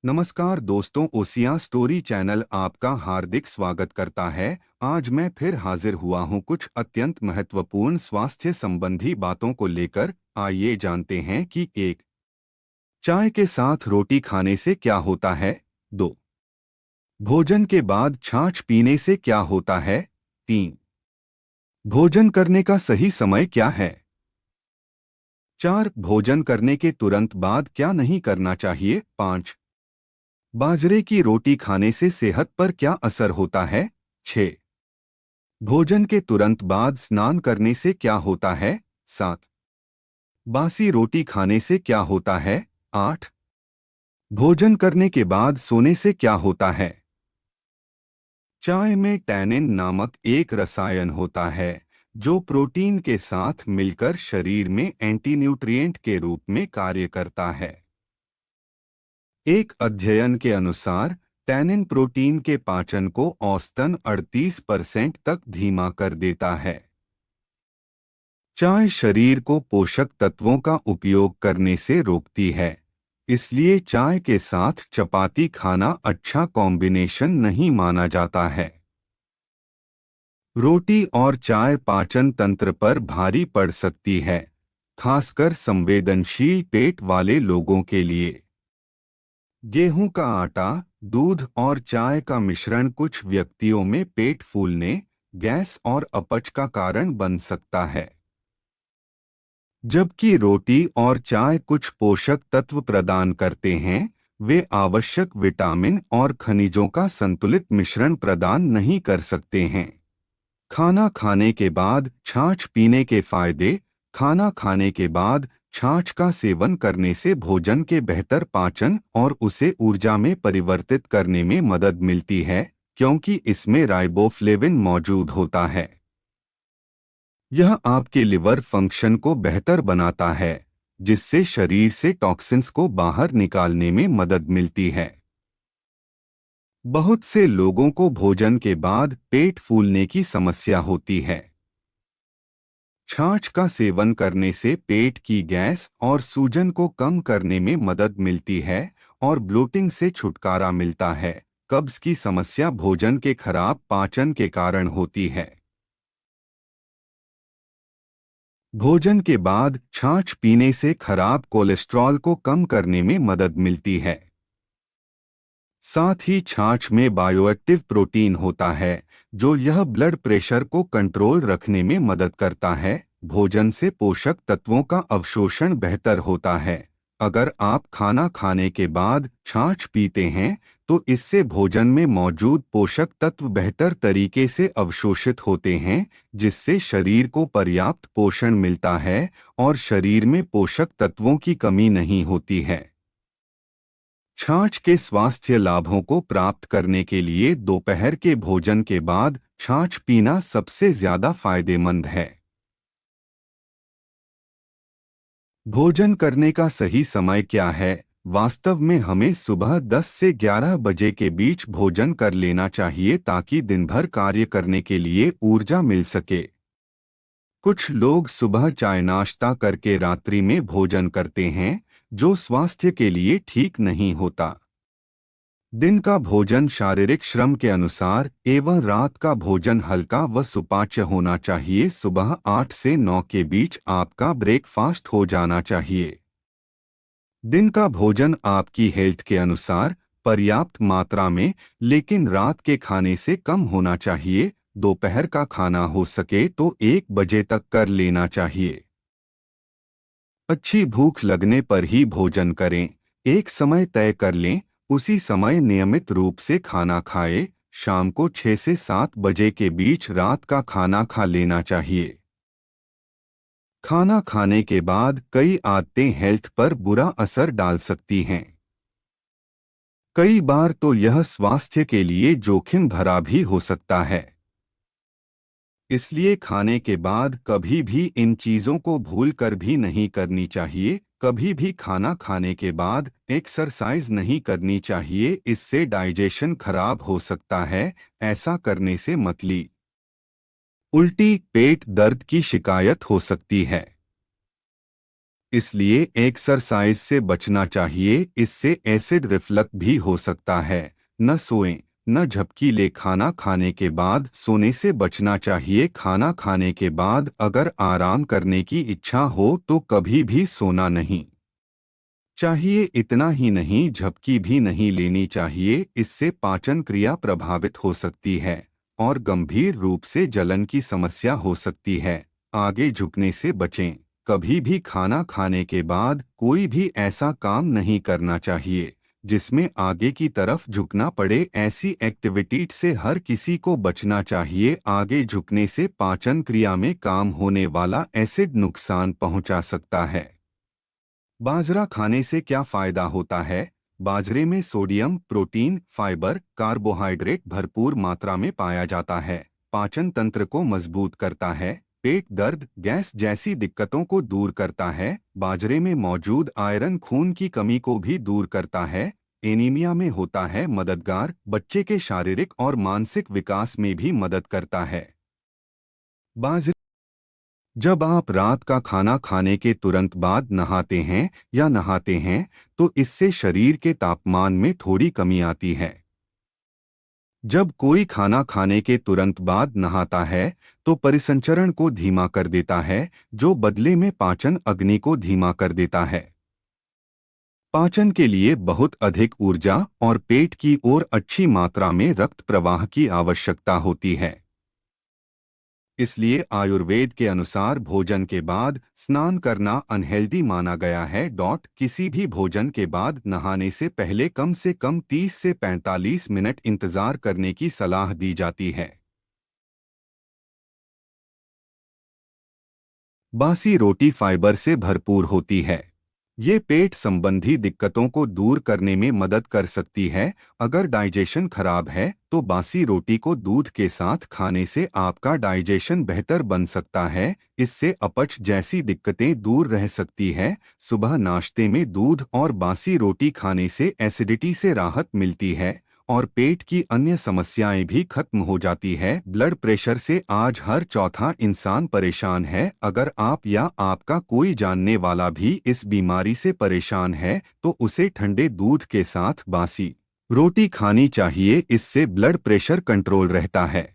नमस्कार दोस्तों, Osian story channel आपका हार्दिक स्वागत करता है। आज मैं फिर हाजिर हुआ हूं कुछ अत्यंत महत्वपूर्ण स्वास्थ्य संबंधी बातों को लेकर। आइए जानते हैं कि एक, चाय के साथ रोटी खाने से क्या होता है। दो, भोजन के बाद छाछ पीने से क्या होता है। तीन, भोजन करने का सही समय क्या है। चार, भोजन करने के तुरंत बाद क्या नहीं करना चाहिए। पाँच, बाजरे की रोटी खाने से सेहत पर क्या असर होता है। 6, भोजन के तुरंत बाद स्नान करने से क्या होता है। 7, बासी रोटी खाने से क्या होता है। 8, भोजन करने के बाद सोने से क्या होता है। चाय में टैनिन नामक एक रसायन होता है जो प्रोटीन के साथ मिलकर शरीर में एंटीन्यूट्रिएंट के रूप में कार्य करता है। एक अध्ययन के अनुसार टैनिन प्रोटीन के पाचन को औसतन 38% तक धीमा कर देता है। चाय शरीर को पोषक तत्वों का उपयोग करने से रोकती है, इसलिए चाय के साथ चपाती खाना अच्छा कॉम्बिनेशन नहीं माना जाता है। रोटी और चाय पाचन तंत्र पर भारी पड़ सकती है, खासकर संवेदनशील पेट वाले लोगों के लिए। गेहूं का आटा, दूध और चाय का मिश्रण कुछ व्यक्तियों में पेट फूलने, गैस और अपच का कारण बन सकता है, जबकि रोटी और चाय कुछ पोषक तत्व प्रदान करते हैं। वे आवश्यक विटामिन और खनिजों का संतुलित मिश्रण प्रदान नहीं कर सकते हैं। खाना खाने के बाद छाछ पीने के फायदे। खाना खाने के बाद छाछ का सेवन करने से भोजन के बेहतर पाचन और उसे ऊर्जा में परिवर्तित करने में मदद मिलती है, क्योंकि इसमें राइबोफ्लेविन मौजूद होता है। यह आपके लिवर फंक्शन को बेहतर बनाता है, जिससे शरीर से टॉक्सिन्स को बाहर निकालने में मदद मिलती है। बहुत से लोगों को भोजन के बाद पेट फूलने की समस्या होती है। छाछ का सेवन करने से पेट की गैस और सूजन को कम करने में मदद मिलती है और ब्लोटिंग से छुटकारा मिलता है। कब्ज की समस्या भोजन के खराब पाचन के कारण होती है। भोजन के बाद छाछ पीने से खराब कोलेस्ट्रॉल को कम करने में मदद मिलती है। साथ ही छाछ में बायोएक्टिव प्रोटीन होता है जो यह ब्लड प्रेशर को कंट्रोल रखने में मदद करता है। भोजन से पोषक तत्वों का अवशोषण बेहतर होता है। अगर आप खाना खाने के बाद छाछ पीते हैं तो इससे भोजन में मौजूद पोषक तत्व बेहतर तरीके से अवशोषित होते हैं, जिससे शरीर को पर्याप्त पोषण मिलता है और शरीर में पोषक तत्वों की कमी नहीं होती है। छाछ के स्वास्थ्य लाभों को प्राप्त करने के लिए दोपहर के भोजन के बाद छाछ पीना सबसे ज्यादा फायदेमंद है। भोजन करने का सही समय क्या है? वास्तव में हमें सुबह 10 से 11 बजे के बीच भोजन कर लेना चाहिए ताकि दिन भर कार्य करने के लिए ऊर्जा मिल सके। कुछ लोग सुबह चाय नाश्ता करके रात्रि में भोजन करते हैं, जो स्वास्थ्य के लिए ठीक नहीं होता। दिन का भोजन शारीरिक श्रम के अनुसार एवं रात का भोजन हल्का व सुपाच्य होना चाहिए। सुबह 8 से 9 के बीच आपका ब्रेकफास्ट हो जाना चाहिए। दिन का भोजन आपकी हेल्थ के अनुसार पर्याप्त मात्रा में, लेकिन रात के खाने से कम होना चाहिए। दोपहर का खाना हो सके तो 1 बजे तक कर लेना चाहिए। अच्छी भूख लगने पर ही भोजन करें। एक समय तय कर लें, उसी समय नियमित रूप से खाना खाएं। शाम को 6 से 7 बजे के बीच रात का खाना खा लेना चाहिए। खाना खाने के बाद कई आदतें हेल्थ पर बुरा असर डाल सकती हैं। कई बार तो यह स्वास्थ्य के लिए जोखिम भरा भी हो सकता है। इसलिए खाने के बाद कभी भी इन चीज़ों को भूल कर भी नहीं करनी चाहिए। कभी भी खाना खाने के बाद एक्सरसाइज नहीं करनी चाहिए, इससे डाइजेशन खराब हो सकता है। ऐसा करने से मतली, उल्टी, पेट दर्द की शिकायत हो सकती है। इसलिए एक्सरसाइज से बचना चाहिए, इससे एसिड रिफ्लक्स भी हो सकता है। न सोएं, न झपकी ले। खाना खाने के बाद सोने से बचना चाहिए। खाना खाने के बाद अगर आराम करने की इच्छा हो तो कभी भी सोना नहीं चाहिए। इतना ही नहीं, झपकी भी नहीं लेनी चाहिए, इससे पाचन क्रिया प्रभावित हो सकती है और गंभीर रूप से जलन की समस्या हो सकती है। आगे झुकने से बचें। कभी भी खाना खाने के बाद कोई भी ऐसा काम नहीं करना चाहिए जिसमें आगे की तरफ झुकना पड़े। ऐसी एक्टिविटी से हर किसी को बचना चाहिए। आगे झुकने से पाचन क्रिया में काम होने वाला एसिड नुकसान पहुंचा सकता है। बाजरा खाने से क्या फायदा होता है? बाजरे में सोडियम, प्रोटीन, फाइबर, कार्बोहाइड्रेट भरपूर मात्रा में पाया जाता है। पाचन तंत्र को मजबूत करता है। पेट दर्द, गैस जैसी दिक्कतों को दूर करता है। बाजरे में मौजूद आयरन खून की कमी को भी दूर करता है। एनीमिया में होता है मददगार। बच्चे के शारीरिक और मानसिक विकास में भी मदद करता है। बाजरे जब आप रात का खाना खाने के तुरंत बाद नहाते हैं या नहाते हैं तो इससे शरीर के तापमान में थोड़ी कमी आती है। जब कोई खाना खाने के तुरंत बाद नहाता है तो परिसंचरण को धीमा कर देता है, जो बदले में पाचन अग्नि को धीमा कर देता है। पाचन के लिए बहुत अधिक ऊर्जा और पेट की ओर अच्छी मात्रा में रक्त प्रवाह की आवश्यकता होती है। इसलिए आयुर्वेद के अनुसार भोजन के बाद स्नान करना अनहेल्दी माना गया है। किसी भी भोजन के बाद नहाने से कम 30 से 45 मिनट इंतजार करने की सलाह दी जाती है। बासी रोटी फाइबर से भरपूर होती है। ये पेट संबंधी दिक्कतों को दूर करने में मदद कर सकती है। अगर डाइजेशन खराब है तो बासी रोटी को दूध के साथ खाने से आपका डाइजेशन बेहतर बन सकता है। इससे अपच जैसी दिक्कतें दूर रह सकती है। सुबह नाश्ते में दूध और बासी रोटी खाने से एसिडिटी से राहत मिलती है और पेट की अन्य समस्याएं भी खत्म हो जाती है। ब्लड प्रेशर से आज हर चौथा इंसान परेशान है। अगर आप या आपका कोई जानने वाला भी इस बीमारी से परेशान है तो उसे ठंडे दूध के साथ बासी रोटी खानी चाहिए। इससे ब्लड प्रेशर कंट्रोल रहता है।